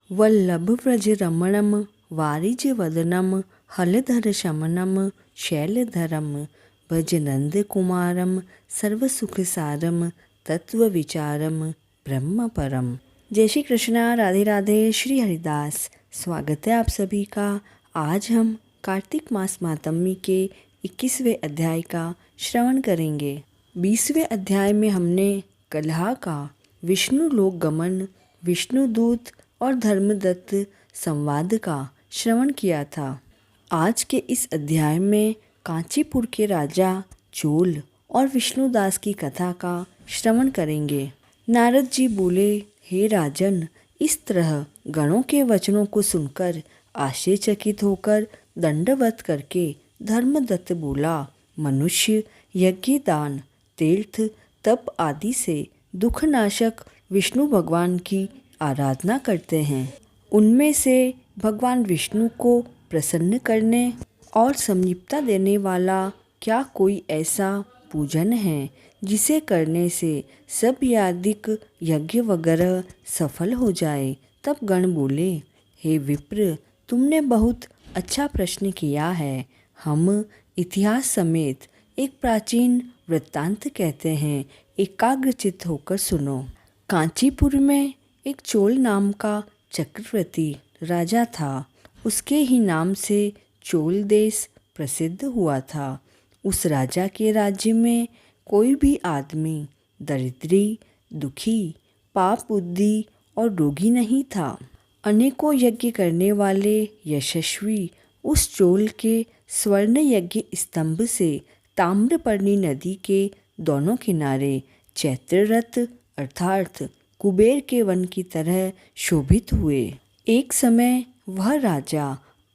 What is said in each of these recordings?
वल्लभव्रजरमणं वारिजवदनं हलधरशमनं शैलधरं भज नंदकुमारं सर्वसुखसारं तत्वविचारं ब्रह्म परम। जय श्री कृष्णा, राधे राधे, श्री हरिदास। स्वागत है आप सभी का। आज हम कार्तिक मास मातम्मी के 21वें अध्याय का श्रवण करेंगे। 20वें अध्याय में हमने कलह का, विष्णु लोक गमन, विष्णुदूत और धर्मदत्त संवाद का श्रवण किया था। आज के इस अध्याय में कांचीपुर के राजा चोल और विष्णुदास की कथा का श्रवण करेंगे। नारद जी बोले, हे राजन, इस तरह गणों के वचनों को सुनकर आश्चर्यचकित होकर दंडवत करके धर्मदत्त बोला, मनुष्य यज्ञ, दान, तीर्थ, तप आदि से दुखनाशक विष्णु भगवान की आराधना करते हैं। उनमें से भगवान विष्णु को प्रसन्न करने और समीपता देने वाला क्या कोई ऐसा पूजन है जिसे करने से सब यादिक यज्ञ वगैरह सफल हो जाए? तब गण बोले, हे विप्र, तुमने बहुत अच्छा प्रश्न किया है। हम इतिहास समेत एक प्राचीन वृत्तांत कहते हैं, एकाग्रचित्त होकर सुनो। कांचीपुर में एक चोल नाम का चक्रवर्ती राजा था। उसके ही नाम से चोल देश प्रसिद्ध हुआ था। उस राजा के राज्य में कोई भी आदमी दरिद्री, दुखी, पाप बुद्धि और रोगी नहीं था। अनेकों यज्ञ करने वाले यशस्वी उस चोल के स्वर्ण यज्ञ स्तंभ से ताम्रपर्णी नदी के दोनों किनारे चैत्ररथ अर्थात कुबेर के वन की तरह शोभित हुए। एक समय वह राजा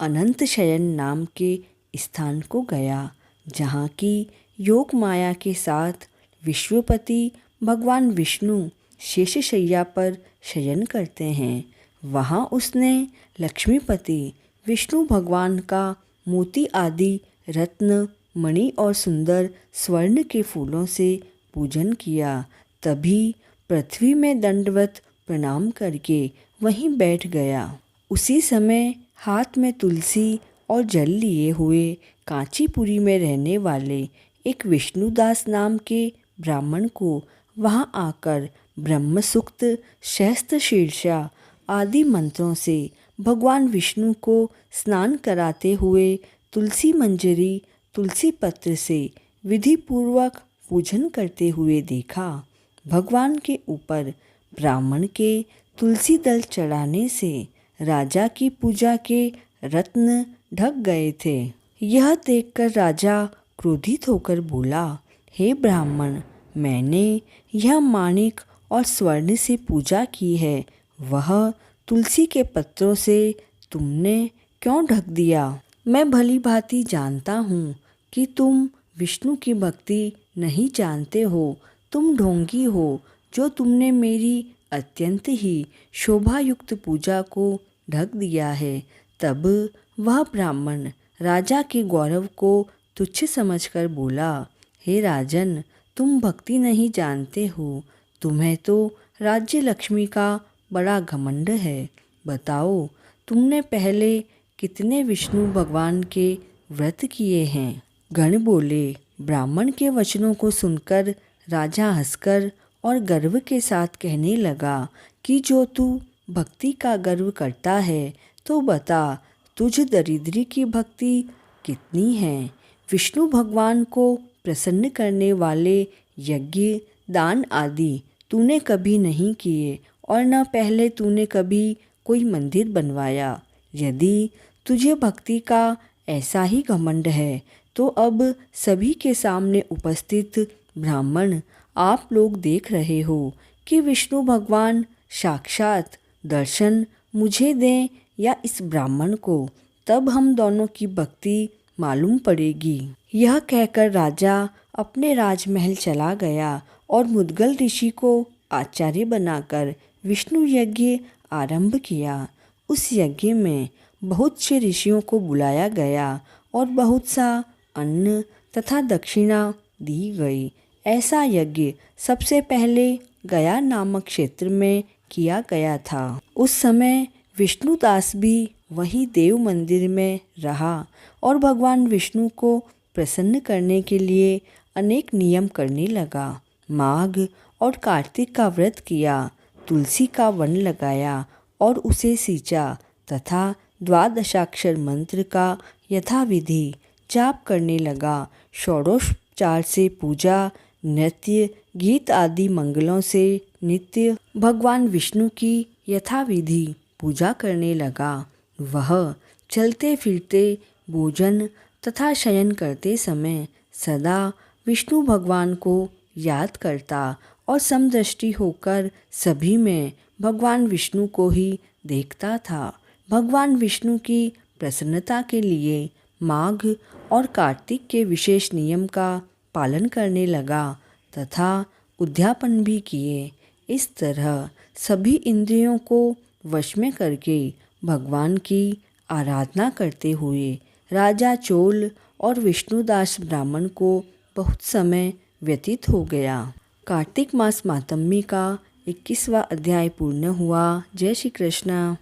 अनंत शयन नाम के स्थान को गया, जहाँ की योग माया के साथ विश्वपति भगवान विष्णु शेषशय्या पर शयन करते हैं। वहाँ उसने लक्ष्मीपति विष्णु भगवान का मोती आदि रत्न, मणि और सुंदर स्वर्ण के फूलों से पूजन किया। तभी पृथ्वी में दंडवत प्रणाम करके वहीं बैठ गया। उसी समय हाथ में तुलसी और जल लिए हुए कांचीपुरी में रहने वाले एक विष्णुदास नाम के ब्राह्मण को वहां आकर ब्रह्मसूक्त, सहस्त्र शीर्षा आदि मंत्रों से भगवान विष्णु को स्नान कराते हुए तुलसी मंजरी, तुलसी पत्र से विधि पूर्वक पूजन करते हुए देखा। भगवान के ऊपर ब्राह्मण के तुलसी दल चढ़ाने से राजा की पूजा के रत्न ढक गए थे। यह देखकर राजा क्रोधित होकर बोला, हे ब्राह्मण, मैंने यह माणिक और स्वर्ण से पूजा की है, वह तुलसी के पत्रों से तुमने क्यों ढक दिया? मैं भली भांति जानता हूँ कि तुम विष्णु की भक्ति नहीं जानते हो। तुम ढोंगी हो जो तुमने मेरी अत्यंत ही शोभायुक्त पूजा को ढक दिया है। तब वह ब्राह्मण राजा के गौरव को तुच्छ समझकर बोला, हे राजन, तुम भक्ति नहीं जानते हो। तुम्हें तो राज्य लक्ष्मी का बड़ा घमंड है। बताओ, तुमने पहले कितने विष्णु भगवान के व्रत किए हैं? गण बोले, ब्राह्मण के वचनों को सुनकर राजा हंसकर और गर्व के साथ कहने लगा कि जो तू भक्ति का गर्व करता है, तो बता, तुझ दरिद्री की भक्ति कितनी है? विष्णु भगवान को प्रसन्न करने वाले यज्ञ, दान आदि तूने कभी नहीं किए और न पहले तूने कभी कोई मंदिर बनवाया। यदि तुझे भक्ति का ऐसा ही घमंड है, तो अब सभी के सामने उपस्थित ब्राह्मण आप लोग देख रहे हो कि विष्णु भगवान साक्षात दर्शन मुझे दें या इस ब्राह्मण को, तब हम दोनों की भक्ति मालूम पड़ेगी। यह कहकर राजा अपने राजमहल चला गया और मुद्गल ऋषि को आचार्य बनाकर विष्णु यज्ञ आरंभ किया। उस यज्ञ में बहुत से ऋषियों को बुलाया गया और बहुत सा अन्न तथा दक्षिणा दी गई। ऐसा यज्ञ सबसे पहले गया नामक क्षेत्र में किया गया था। उस समय विष्णुदास भी वहीं देव मंदिर में रहा और भगवान विष्णु को प्रसन्न करने के लिए अनेक नियम करने लगा। माघ और कार्तिक का व्रत किया, तुलसी का वन लगाया और उसे सींचा तथा द्वादशाक्षर मंत्र का यथाविधि जाप करने लगा। षोडशोपचार से पूजा, नृत्य, गीत आदि मंगलों से नित्य भगवान विष्णु की यथाविधि पूजा करने लगा। वह चलते फिरते, भोजन तथा शयन करते समय सदा विष्णु भगवान को याद करता और समदृष्टि होकर सभी में भगवान विष्णु को ही देखता था। भगवान विष्णु की प्रसन्नता के लिए माघ और कार्तिक के विशेष नियम का पालन करने लगा तथा उद्यापन भी किए। इस तरह सभी इंद्रियों को वश में करके भगवान की आराधना करते हुए राजा चोल और विष्णुदास ब्राह्मण को बहुत समय व्यतीत हो गया। कार्तिक मास मातम्य का 21वां अध्याय पूर्ण हुआ। जय श्री कृष्ण।